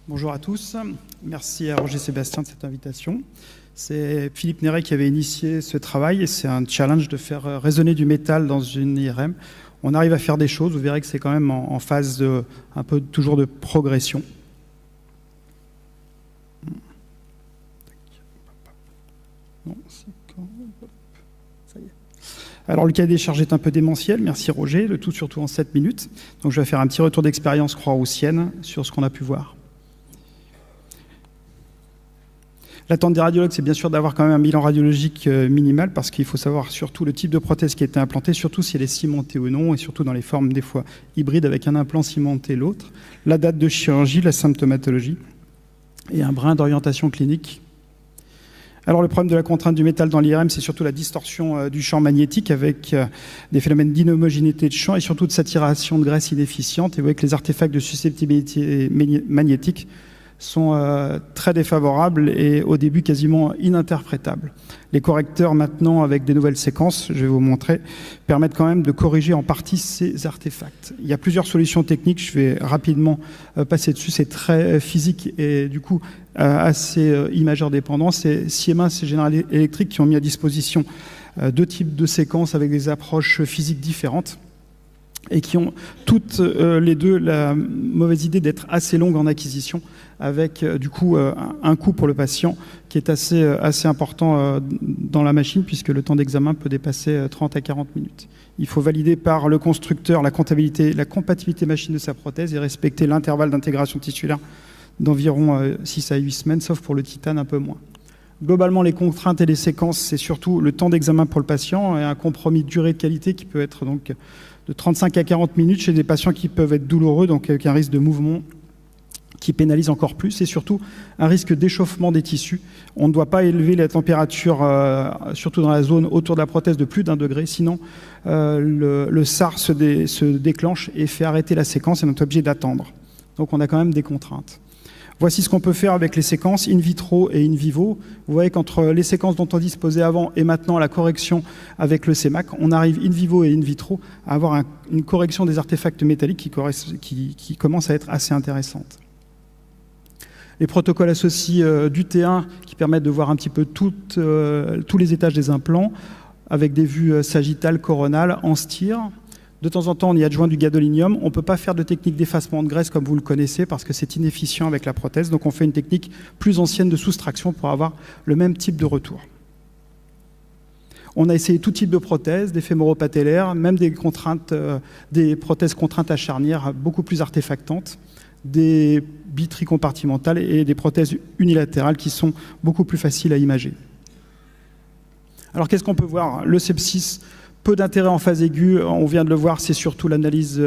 Bonjour à tous. Merci à Roger Sébastien de cette invitation. C'est Philippe Néret qui avait initié ce travail et c'est un challenge de faire résonner du métal dans une IRM. On arrive à faire des choses, vous verrez que c'est quand même en phase de, un peu toujours de progression. Non, ça y est. Alors le cahier des charges est un peu démentiel, merci Roger, le tout surtout en 7 minutes. Donc je vais faire un petit retour d'expérience croix-roussienne sur ce qu'on a pu voir. L'attente des radiologues, c'est bien sûr d'avoir quand même un bilan radiologique minimal parce qu'il faut savoir surtout le type de prothèse qui a été implantée, surtout si elle est cimentée ou non, et surtout dans les formes des fois hybrides avec un implant cimenté l'autre, la date de chirurgie, la symptomatologie et un brin d'orientation clinique. Alors le problème de la contrainte du métal dans l'IRM, c'est surtout la distorsion du champ magnétique avec des phénomènes d'inhomogénéité de champ et surtout de saturation de graisse inefficiente. Et vous voyez que les artefacts de susceptibilité magnétique sont très défavorables et au début quasiment ininterprétables. Les correcteurs maintenant avec des nouvelles séquences, je vais vous montrer, permettent quand même de corriger en partie ces artefacts. Il y a plusieurs solutions techniques, je vais rapidement passer dessus, c'est très physique et du coup assez imageur dépendant. C'est Siemens et General Electric qui ont mis à disposition deux types de séquences avec des approches physiques différentes et qui ont toutes les deux la mauvaise idée d'être assez longues en acquisition avec du coup un coût pour le patient qui est assez important dans la machine puisque le temps d'examen peut dépasser 30 à 40 minutes. Il faut valider par le constructeur la compatibilité machine de sa prothèse et respecter l'intervalle d'intégration tissulaire d'environ 6 à 8 semaines, sauf pour le titane un peu moins. Globalement, les contraintes et les séquences, c'est surtout le temps d'examen pour le patient et un compromis de durée de qualité qui peut être donc de 35 à 40 minutes chez des patients qui peuvent être douloureux, donc avec un risque de mouvement qui pénalise encore plus, et surtout un risque d'échauffement des tissus. On ne doit pas élever la température, surtout dans la zone autour de la prothèse, de plus d'1 degré, sinon le SAR se déclenche et fait arrêter la séquence et on est obligé d'attendre. Donc on a quand même des contraintes. Voici ce qu'on peut faire avec les séquences in vitro et in vivo. Vous voyez qu'entre les séquences dont on disposait avant et maintenant la correction avec le CEMAC, on arrive in vivo et in vitro à avoir une correction des artefacts métalliques qui commence à être assez intéressante. Les protocoles associés du T1 qui permettent de voir un petit peu tous les étages des implants avec des vues sagittales, coronales, en STIR. De temps en temps, on y adjoint du gadolinium. On ne peut pas faire de technique d'effacement de graisse comme vous le connaissez parce que c'est inefficient avec la prothèse. Donc on fait une technique plus ancienne de soustraction pour avoir le même type de retour. On a essayé tout type de prothèses, des fémoro-patellaires, même des prothèses contraintes à charnière beaucoup plus artefactantes, des bitricompartimentales et des prothèses unilatérales qui sont beaucoup plus faciles à imager. Alors qu'est-ce qu'on peut voir? Le sepsis, peu d'intérêt en phase aiguë, on vient de le voir, c'est surtout l'analyse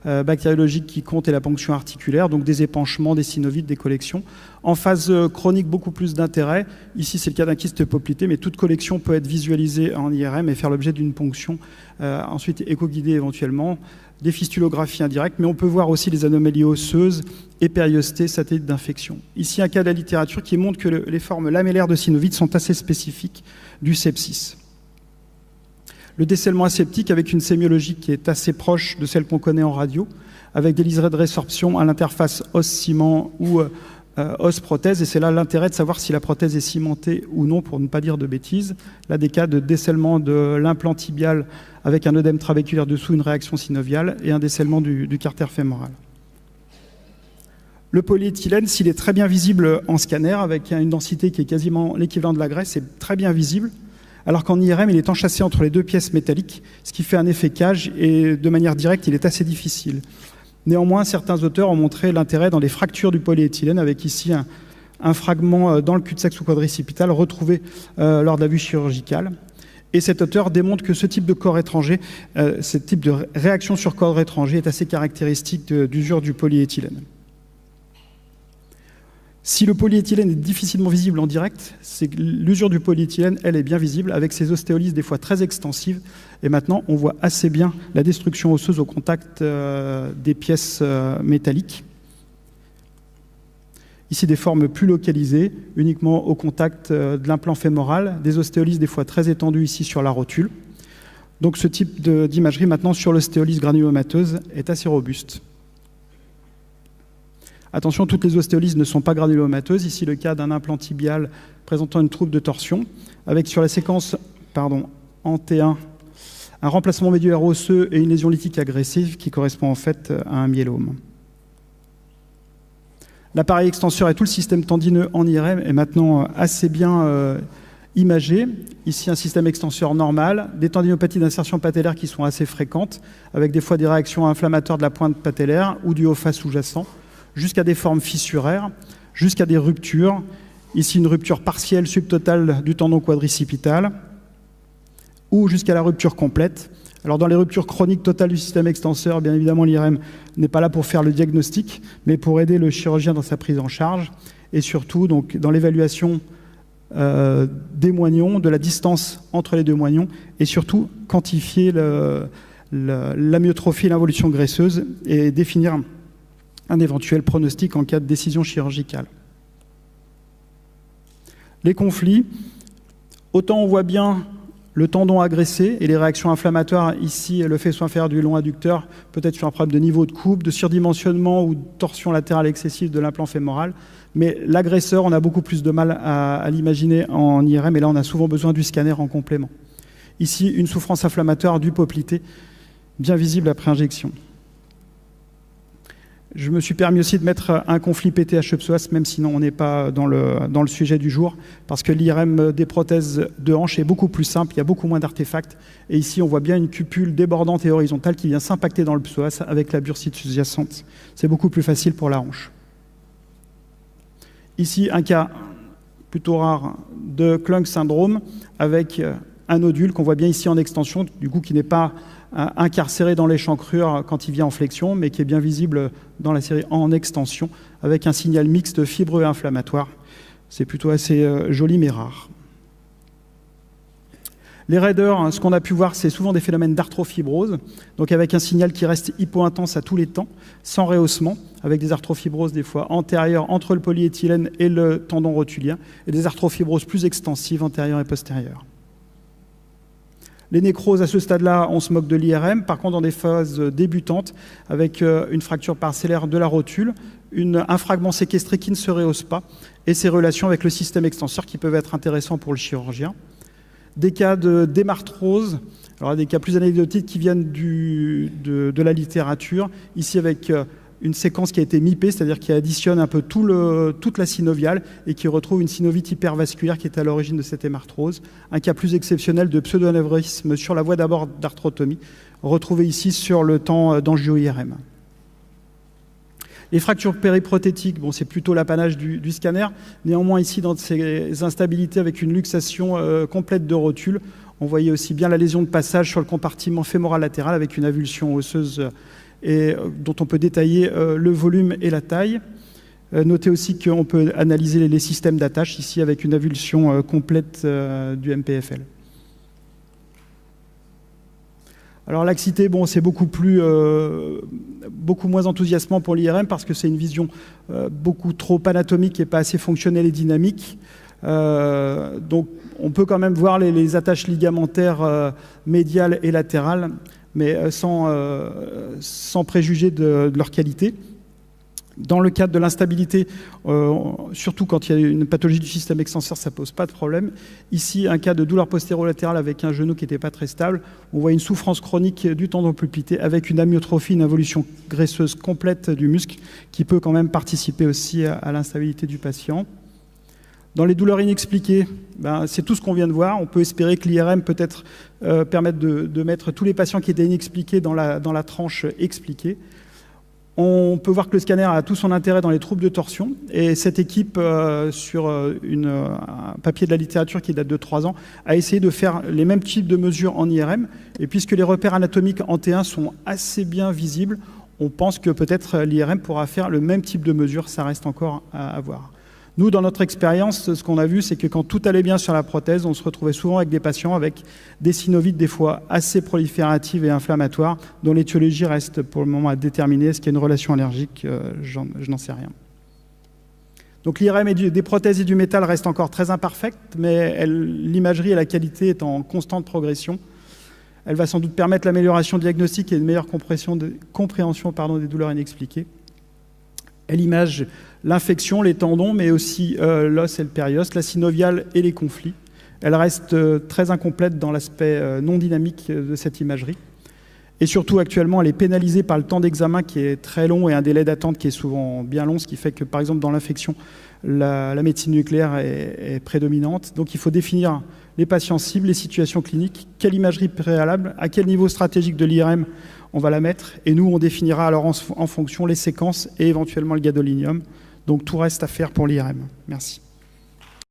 bactériologique qui compte et la ponction articulaire, donc des épanchements, des synovites, des collections. En phase chronique, beaucoup plus d'intérêt. Ici, c'est le cas d'un kyste poplité, mais toute collection peut être visualisée en IRM et faire l'objet d'une ponction, ensuite éco-guidée éventuellement, des fistulographies indirectes, mais on peut voir aussi les anomalies osseuses et périostées, satellites d'infection. Ici, un cas de la littérature qui montre que les formes lamellaires de synovites sont assez spécifiques du sepsis. Le décèlement aseptique avec une sémiologie qui est assez proche de celle qu'on connaît en radio, avec des liserés de résorption à l'interface os-ciment ou os-prothèse, et c'est là l'intérêt de savoir si la prothèse est cimentée ou non, pour ne pas dire de bêtises. Là, des cas de décèlement de l'implant tibial avec un œdème trabéculaire dessous, une réaction synoviale, et un décèlement du carter fémoral. Le polyéthylène, s'il est très bien visible en scanner, avec une densité qui est quasiment l'équivalent de la graisse, c'est très bien visible, alors qu'en IRM, il est enchâssé entre les deux pièces métalliques, ce qui fait un effet cage, et de manière directe, il est assez difficile. Néanmoins, certains auteurs ont montré l'intérêt dans les fractures du polyéthylène, avec ici un fragment dans le cul-de-sac sous-quadricipital retrouvé lors de la vue chirurgicale. Et cet auteur démontre que ce type de corps étranger, ce type de réaction sur corps étranger est assez caractéristique d'usure du polyéthylène. Si le polyéthylène est difficilement visible en direct, c'est que l'usure du polyéthylène, elle, est bien visible avec ses ostéolyses des fois très extensives. Et maintenant, on voit assez bien la destruction osseuse au contact des pièces métalliques. Ici, des formes plus localisées, uniquement au contact de l'implant fémoral, des ostéolyses des fois très étendues ici sur la rotule. Donc ce type d'imagerie maintenant sur l'ostéolyse granulomateuse est assez robuste. Attention, toutes les ostéolyses ne sont pas granulomateuses. Ici, le cas d'un implant tibial présentant une trouble de torsion, avec sur la séquence en T1, un remplacement médulaire osseux et une lésion lithique agressive qui correspond en fait à un myélome. L'appareil extenseur et tout le système tendineux en IRM est maintenant assez bien imagé. Ici, un système extenseur normal, des tendinopathies d'insertion patellaire qui sont assez fréquentes, avec des fois des réactions inflammatoires de la pointe patellaire ou du haut face sous-jacent, jusqu'à des formes fissuraires, jusqu'à des ruptures. Ici, une rupture partielle subtotale du tendon quadricipital, ou jusqu'à la rupture complète. Alors dans les ruptures chroniques totales du système extenseur, bien évidemment l'IRM n'est pas là pour faire le diagnostic, mais pour aider le chirurgien dans sa prise en charge, et surtout donc, dans l'évaluation des moignons, de la distance entre les deux moignons, et surtout quantifier l'amyotrophie et l'involution graisseuse, et définir un éventuel pronostic en cas de décision chirurgicale. Les conflits, autant on voit bien le tendon agressé et les réactions inflammatoires, ici le faisceau inférieur du long adducteur, peut-être sur un problème de niveau de coupe, de surdimensionnement ou de torsion latérale excessive de l'implant fémoral, mais l'agresseur, on a beaucoup plus de mal à l'imaginer en IRM, et là on a souvent besoin du scanner en complément. Ici, une souffrance inflammatoire du poplité, bien visible après injection. Je me suis permis aussi de mettre un conflit PTH-psoas, même sinon on n'est pas dans le sujet du jour, parce que l'IRM des prothèses de hanche est beaucoup plus simple, il y a beaucoup moins d'artefacts, et ici on voit bien une cupule débordante et horizontale qui vient s'impacter dans le psoas avec la bursite sous-jacente. C'est beaucoup plus facile pour la hanche. Ici, un cas plutôt rare de Klunk syndrome avec un nodule qu'on voit bien ici en extension, du coup qui n'est pas incarcéré dans l'échancrure quand il vient en flexion, mais qui est bien visible dans la série en extension, avec un signal mixte fibreux et inflammatoire. C'est plutôt assez joli, mais rare. Les raideurs, ce qu'on a pu voir, c'est souvent des phénomènes d'arthrofibrose, donc avec un signal qui reste hypo-intense à tous les temps, sans rehaussement, avec des arthrofibroses des fois antérieures entre le polyéthylène et le tendon rotulien, et des arthrofibroses plus extensives antérieures et postérieures. Les nécroses, à ce stade-là, on se moque de l'IRM. Par contre, dans des phases débutantes, avec une fracture parcellaire de la rotule, un fragment séquestré qui ne se rehausse pas, et ses relations avec le système extenseur qui peuvent être intéressants pour le chirurgien. Des cas d'hémarthrose, alors des cas plus anecdotiques qui viennent de la littérature, ici avec une séquence qui a été MIPée, c'est-à-dire qui additionne un peu toute la synoviale et qui retrouve une synovite hypervasculaire qui est à l'origine de cette hémarthrose. Un cas plus exceptionnel de pseudo-anévrisme sur la voie d'abord d'arthrotomie, retrouvé ici sur le temps d'angio-IRM. Les fractures périprothétiques, bon, c'est plutôt l'apanage du scanner. Néanmoins, ici, dans ces instabilités avec une luxation complète de rotule, on voyait aussi bien la lésion de passage sur le compartiment fémoral latéral avec une avulsion osseuse et dont on peut détailler le volume et la taille. Notez aussi qu'on peut analyser les systèmes d'attache, ici avec une avulsion complète du MPFL. Alors laxité, bon, c'est beaucoup moins enthousiasmant pour l'IRM parce que c'est une vision beaucoup trop anatomique et pas assez fonctionnelle et dynamique. Donc on peut quand même voir les attaches ligamentaires médiales et latérales, mais sans préjuger de leur qualité. Dans le cadre de l'instabilité, surtout quand il y a une pathologie du système extenseur, ça ne pose pas de problème. Ici, un cas de douleur postérolatérale avec un genou qui n'était pas très stable. On voit une souffrance chronique du tendon poplité avec une amyotrophie, une involution graisseuse complète du muscle qui peut quand même participer aussi à l'instabilité du patient. Dans les douleurs inexpliquées, c'est tout ce qu'on vient de voir. On peut espérer que l'IRM peut-être permette de mettre tous les patients qui étaient inexpliqués dans la tranche expliquée. On peut voir que le scanner a tout son intérêt dans les troubles de torsion. Et cette équipe, sur un papier de la littérature qui date de 3 ans, a essayé de faire les mêmes types de mesures en IRM. Et puisque les repères anatomiques en T1 sont assez bien visibles, on pense que peut-être l'IRM pourra faire le même type de mesures. Ça reste encore à voir. Nous, dans notre expérience, ce qu'on a vu, c'est que quand tout allait bien sur la prothèse, on se retrouvait souvent avec des patients avec des synovites des fois assez prolifératives et inflammatoires, dont l'étiologie reste pour le moment à déterminer. Est-ce qu'il y a une relation allergique? Je n'en sais rien. Donc l'IRM des prothèses et du métal reste encore très imparfaite, mais l'imagerie et la qualité est en constante progression. Elle va sans doute permettre l'amélioration diagnostique et une meilleure compréhension des douleurs inexpliquées. Elle image l'infection, les tendons, mais aussi l'os et le périos, la synoviale et les conflits. Elle reste très incomplète dans l'aspect non dynamique de cette imagerie. Et surtout, actuellement, elle est pénalisée par le temps d'examen qui est très long et un délai d'attente qui est souvent bien long, ce qui fait que, par exemple, dans l'infection, la médecine nucléaire est prédominante. Donc, il faut définir les patients cibles, les situations cliniques, quelle imagerie préalable, à quel niveau stratégique de l'IRM on va la mettre. Et nous, on définira alors en fonction les séquences et éventuellement le gadolinium. Donc, tout reste à faire pour l'IRM. Merci.